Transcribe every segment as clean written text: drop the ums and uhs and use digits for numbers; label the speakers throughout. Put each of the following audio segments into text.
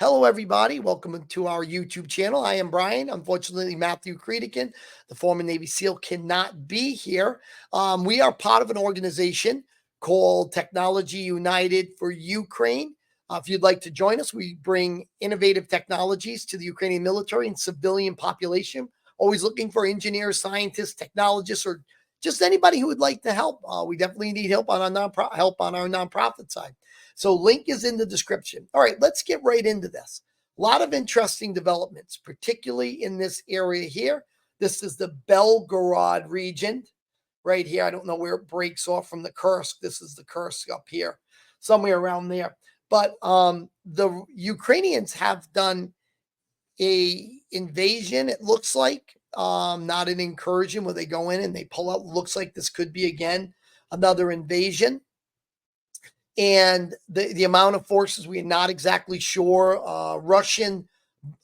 Speaker 1: Hello, everybody. Welcome to our YouTube channel. I am Brian. Unfortunately, Matthew Creedican, the former Navy SEAL, cannot be here. We are part of an organization called Technology United for Ukraine. If you'd like to join us, we bring innovative technologies to the Ukrainian military and civilian population. Always looking for engineers, scientists, technologists, or just anybody who would like to help. We definitely need help on our nonprofit side. So link is in the description. All right, let's get right into this. A lot of interesting developments, particularly in this area here. This is the Belgorod region right here. I don't know where it breaks off from the Kursk. This is the Kursk up here, somewhere around there. But the Ukrainians have done a invasion, it looks like, not an incursion where they go in and they pull out. Looks like this could be, again, another invasion. And the amount of forces, we are not exactly sure. Russian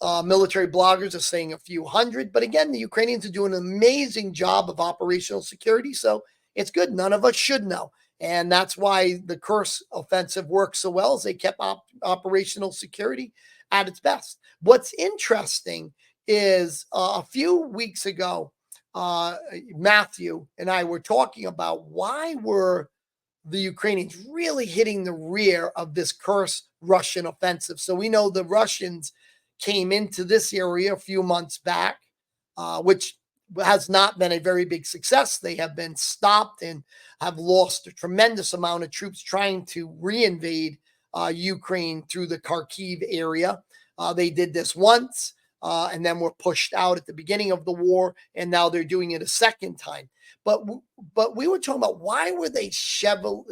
Speaker 1: military bloggers are saying a few hundred. But again, the Ukrainians are doing an amazing job of operational security. So it's good. None of us should know. And that's why the Kursk offensive worked so well, as they kept operational security at its best. What's interesting is a few weeks ago, Matthew and I were talking about why were the Ukrainians really hitting the rear of this Kursk Russian offensive. So we know the Russians came into this area a few months back, which has not been a very big success. They have been stopped and have lost a tremendous amount of troops trying to reinvade Ukraine through the Kharkiv area. They did this once and then were pushed out at the beginning of the war, and now they're doing it a second time. But we were talking about why were they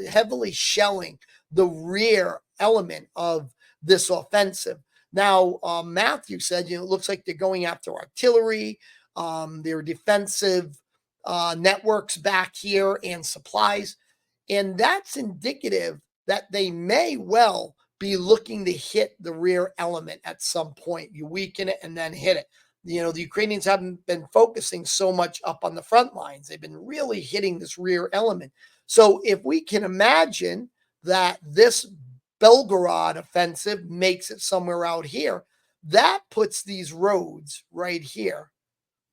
Speaker 1: heavily shelling the rear element of this offensive. Now, Matthew said, it looks like they're going after artillery, their defensive networks back here, and supplies. And that's indicative that they may well be looking to hit the rear element at some point. You weaken it and then hit it. The Ukrainians haven't been focusing so much up on the front lines. They've been really hitting this rear element. So if we can imagine that this Belgorod offensive makes it somewhere out here, that puts these roads right here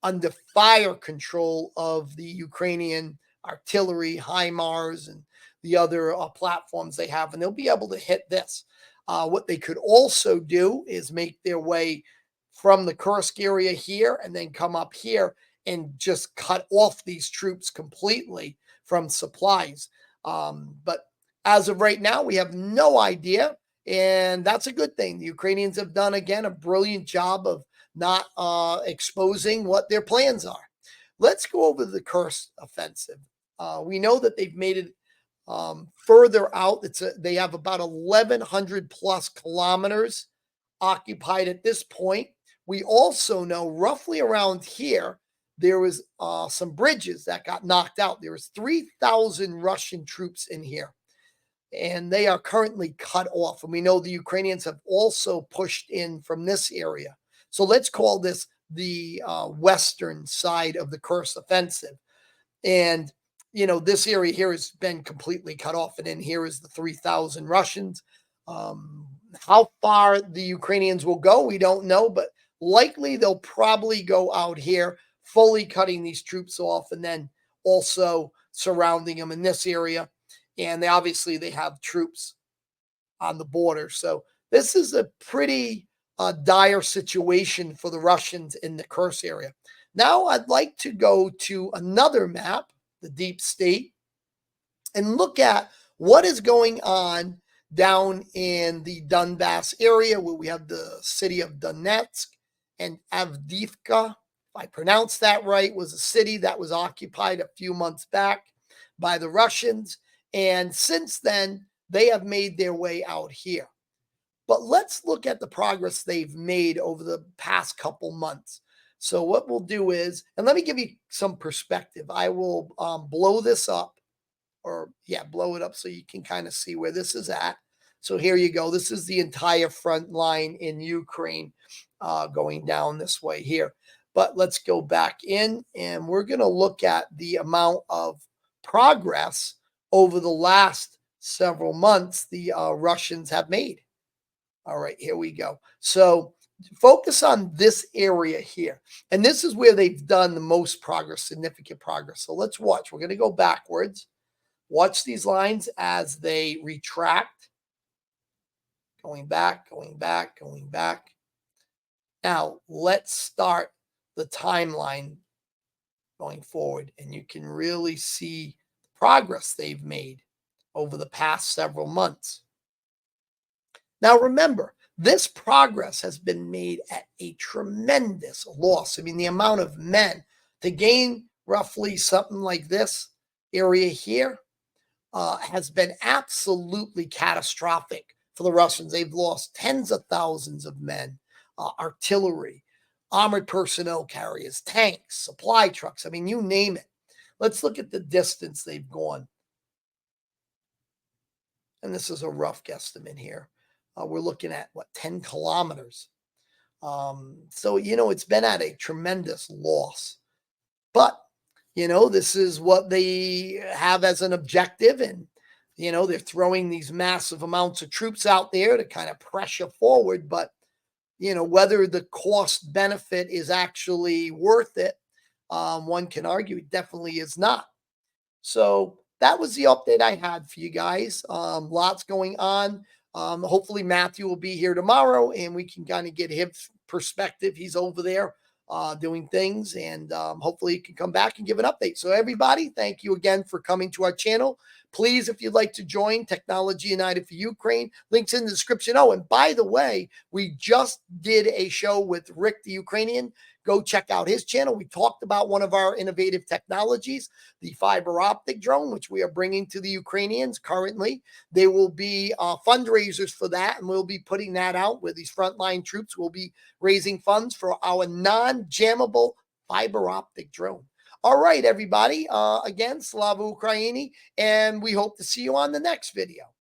Speaker 1: under fire control of the Ukrainian artillery, HIMARS, and the other platforms they have, and they'll be able to hit this. What they could also do is make their way from the Kursk area here and then come up here and just cut off these troops completely from supplies. But as of right now, we have no idea, and that's a good thing. The Ukrainians have done, again, a brilliant job of not exposing what their plans are. Let's go over the Kursk offensive. We know that they've made it further out. They have about 1,100 plus kilometers occupied at this point. We also know roughly around here, there was some bridges that got knocked out. There was 3,000 Russian troops in here, and they are currently cut off. And we know the Ukrainians have also pushed in from this area. So let's call this the western side of the Kursk offensive. And this area here has been completely cut off, and in here is the 3,000 Russians. How far the Ukrainians will go, we don't know, but likely they'll probably go out here, fully cutting these troops off, and then also surrounding them in this area. And they have troops on the border. So this is a pretty dire situation for the Russians in the Kursk area. Now I'd like to go to another map, the deep state, and look at what is going on down in the Donbass area, where we have the city of Donetsk, and Avdiivka, if I pronounced that right, was a city that was occupied a few months back by the Russians. And since then, they have made their way out here. But let's look at the progress they've made over the past couple months. So what we'll do is, and let me give you some perspective. I will blow this up, blow it up so you can kind of see where this is at. So here you go. This is the entire front line in Ukraine going down this way here. But let's go back in, and we're going to look at the amount of progress over the last several months the Russians have made. All right, here we go. So focus on this area here. And this is where they've done the most progress, significant progress. So let's watch. We're going to go backwards. Watch these lines as they retract, going back, going back, going back. Now, let's start the timeline going forward, and you can really see the progress they've made over the past several months. Now, remember, this progress has been made at a tremendous loss. I mean, the amount of men to gain roughly something like this area here has been absolutely catastrophic for the Russians. They've lost tens of thousands of men, artillery, armored personnel carriers, tanks, supply trucks. I mean, you name it. Let's look at the distance they've gone. And this is a rough guesstimate here. We're looking at what, 10 kilometers. So, it's been at a tremendous loss. But, this is what they have as an objective. And, they're throwing these massive amounts of troops out there to kind of pressure forward. But, whether the cost benefit is actually worth it, one can argue it definitely is not. So that was the update I had for you guys. Lots going on. Hopefully Matthew will be here tomorrow and we can kind of get his perspective. He's over there doing things, and hopefully he can come back and give an update. So everybody, thank you again for coming to our channel. Please, if you'd like to join Technology United for Ukraine, links in the description. Oh, and by the way, we just did a show with Rick the Ukrainian. Go check out his channel. We talked about one of our innovative technologies, the fiber optic drone, which we are bringing to the Ukrainians currently. There will be fundraisers for that, and we'll be putting that out where these frontline troops will be raising funds for our non-jammable fiber optic drone. All right, everybody. Again, Slava Ukraini, and we hope to see you on the next video.